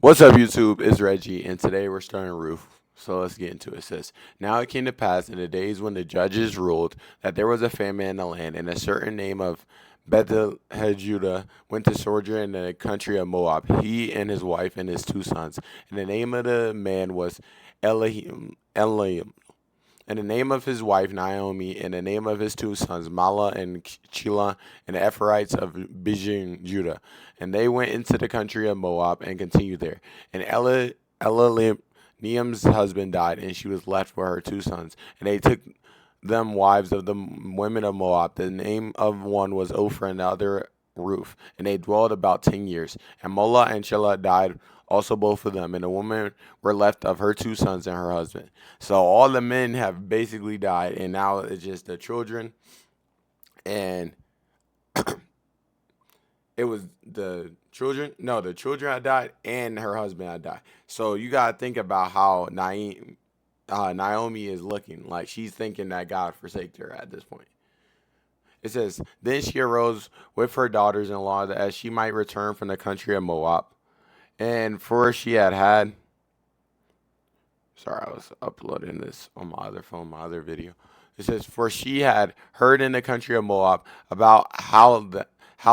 What's up, YouTube? It's Reggie, and today we're starting Roof. So let's get into it. It says, Now it came to pass in the days when the judges ruled that there was a famine in the land, and a certain name of Judah went to sojourn in the country of Moab, he and his wife and his two sons. And the name of the man was Eliam, and the name of his wife Naomi, and the name of his two sons Mala and Chila, and the Ephraimites of Bijin, Judah. And they went into the country of Moab and continued there. And Eliam's husband died, and she was left with her two sons. And they took them wives of the women of Moab. The name of one was Ophrah, and the other Ruth. And they dwelled about 10 years. And Mola and Shelah died also, both of them. And the woman were left of her two sons and her husband. So all the men have basically died, and now it's just the children. And it was the children. No, the children had died, and her husband had died. So you gotta think about how Naomi is looking. Like she's thinking that God forsaked her at this point. It says, Then she arose with her daughters-in-law as she might return from the country of Moab. And for she had had, sorry, I was uploading this on my other phone, my other video. It says, For she had heard in the country of Moab about how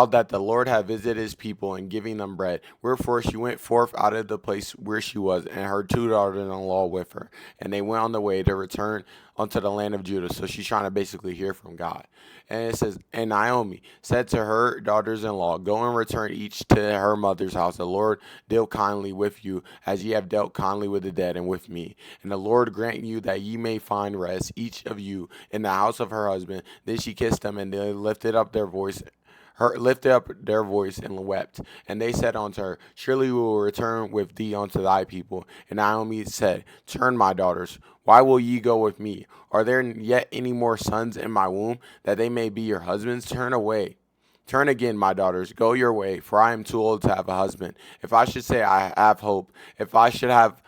that the Lord had visited his people and giving them bread. Wherefore she went forth out of the place where she was, and her two daughters-in-law with her. And they went on the way to return unto the land of Judah. So she's trying to basically hear from God. And it says, And Naomi said to her daughters-in-law, Go and return each to her mother's house. The Lord deal kindly with you, as ye have dealt kindly with the dead and with me. And the Lord grant you that ye may find rest, each of you, in the house of her husband. Then she kissed them, and they lifted up their voice and wept. And they said unto her, Surely we will return with thee unto thy people. And Naomi said, Turn, my daughters, why will ye go with me? Are there yet any more sons in my womb, that they may be your husbands? Turn away. Turn again, my daughters, go your way, for I am too old to have a husband. If I should say I have hope, if I should have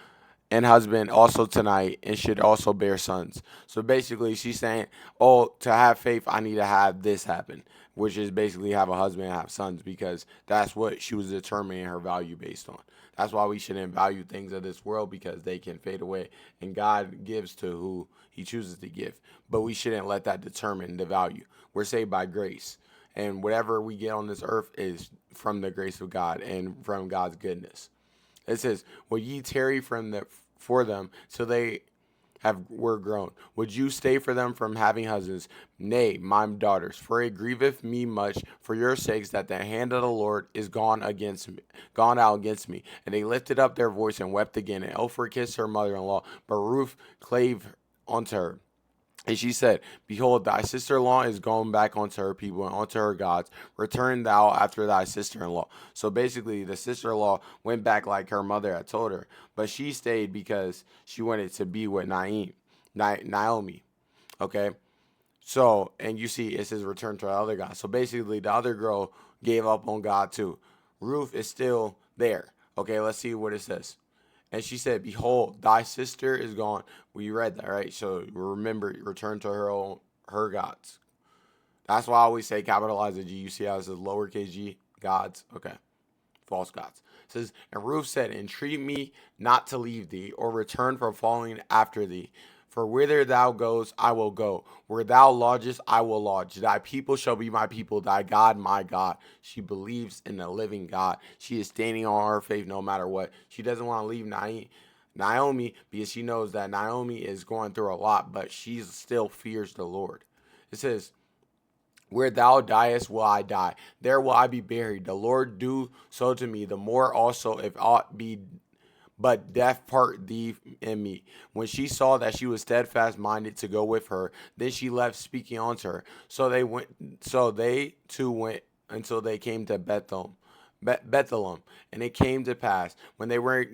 an husband also tonight, and should also bear sons. So basically, she's saying, oh, to have faith, I need to have this happen, which is basically have a husband and have sons, because that's what she was determining her value based on. That's why we shouldn't value things of this world, because they can fade away, and God gives to who he chooses to give. But we shouldn't let that determine the value. We're saved by grace, and whatever we get on this earth is from the grace of God and from God's goodness. It says, Will ye tarry for them till they were grown? Would you stay for them from having husbands? Nay, my daughters, for it grieveth me much for your sakes that the hand of the Lord is gone out against me. And they lifted up their voice and wept again. And Oprah kissed her mother-in-law, but Ruth clave unto her. And she said, Behold, thy sister-in-law is gone back unto her people and unto her gods. Return thou after thy sister-in-law. So basically, the sister-in-law went back like her mother had told her. But she stayed because she wanted to be with Naomi. Okay? So, and you see, it says return to the other God. So basically, the other girl gave up on God too. Ruth is still there. Okay, let's see what it says. And she said, Behold, thy sister is gone. We read that, right? So remember, return to her gods. That's why I always say capitalize the G. You see how it says lowercase g, gods? Okay. False gods. It says, And Ruth said, Entreat me not to leave thee, or return from following after thee. For whither thou goest, I will go. Where thou lodgest, I will lodge. Thy people shall be my people, thy God, my God. She believes in the living God. She is standing on her faith no matter what. She doesn't want to leave Naomi because she knows that Naomi is going through a lot, but she still fears the Lord. It says, Where thou diest will I die. There will I be buried. The Lord do so to me. The more also, if aught be but death part thee and me. When she saw that she was steadfast minded to go with her, then she left speaking unto her. So they two went until they came to Bethlehem. And it came to pass, when they were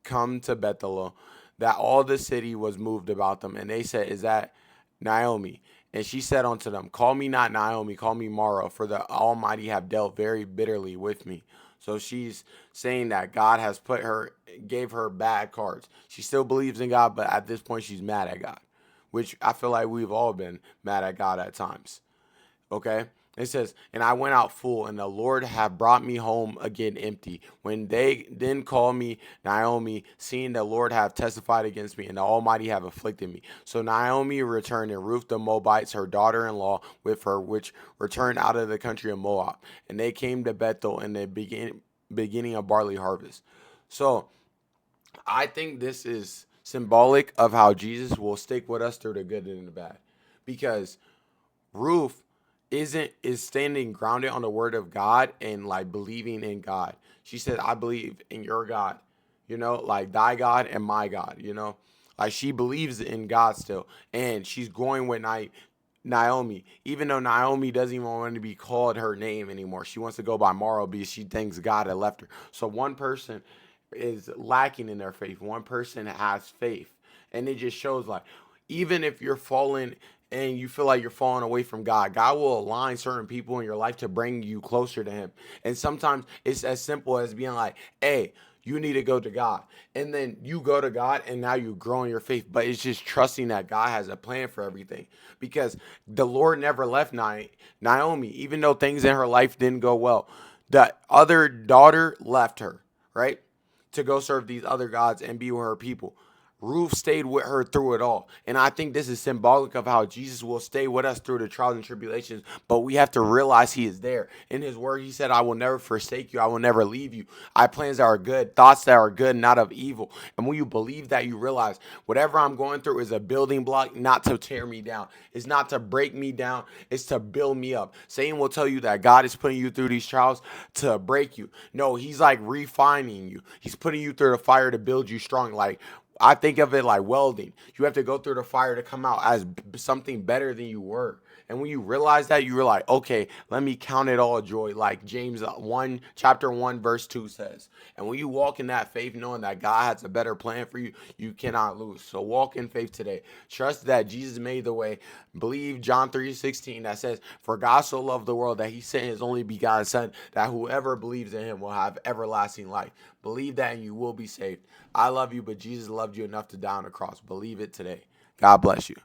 come to Bethlehem, that all the city was moved about them. And they said, Is that Naomi? And she said unto them, Call me not Naomi, call me Mara, for the Almighty have dealt very bitterly with me. So she's saying that God has gave her bad cards. She still believes in God, but at this point she's mad at God, which I feel like we've all been mad at God at times. Okay? It says, and I went out full, and the Lord have brought me home again empty. When they then called me Naomi, seeing the Lord have testified against me, and the Almighty have afflicted me. So Naomi returned, and Ruth the Moabites, her daughter-in-law, with her, which returned out of the country of Moab. And they came to Bethel in the beginning of barley harvest. So I think this is symbolic of how Jesus will stick with us through the good and the bad. Because Ruth is standing grounded on the word of God and like believing in God. She said, I believe in your God, like thy God and my God, like she believes in God still. And she's going with Naomi, even though Naomi doesn't even want to be called her name anymore. She wants to go by Mara because she thinks God had left her. So one person is lacking in their faith. One person has faith. And it just shows like, even if you're falling and you feel like you're falling away from God, God will align certain people in your life to bring you closer to Him. And sometimes it's as simple as being like, hey, you need to go to God. And then you go to God and now you grow in your faith. But it's just trusting that God has a plan for everything. Because the Lord never left Naomi, even though things in her life didn't go well. The other daughter left her, right? To go serve these other gods and be with her people. Ruth stayed with her through it all. And I think this is symbolic of how Jesus will stay with us through the trials and tribulations. But we have to realize He is there. In His word, He said, I will never forsake you. I will never leave you. I have plans that are good, thoughts that are good, not of evil. And when you believe that, you realize whatever I'm going through is a building block, not to tear me down. It's not to break me down. It's to build me up. Satan will tell you that God is putting you through these trials to break you. No, He's like refining you. He's putting you through the fire to build you strong. Like, I think of it like welding. You have to go through the fire to come out as something better than you were. And when you realize that, you're like, okay, let me count it all joy, like James 1, chapter 1, verse 2 says. And when you walk in that faith, knowing that God has a better plan for you, you cannot lose. So walk in faith today. Trust that Jesus made the way. Believe John 3:16 that says, for God so loved the world that He sent His only begotten Son, that whoever believes in Him will have everlasting life. Believe that and you will be saved. I love you, but Jesus loved you enough to die on the cross. Believe it today. God bless you.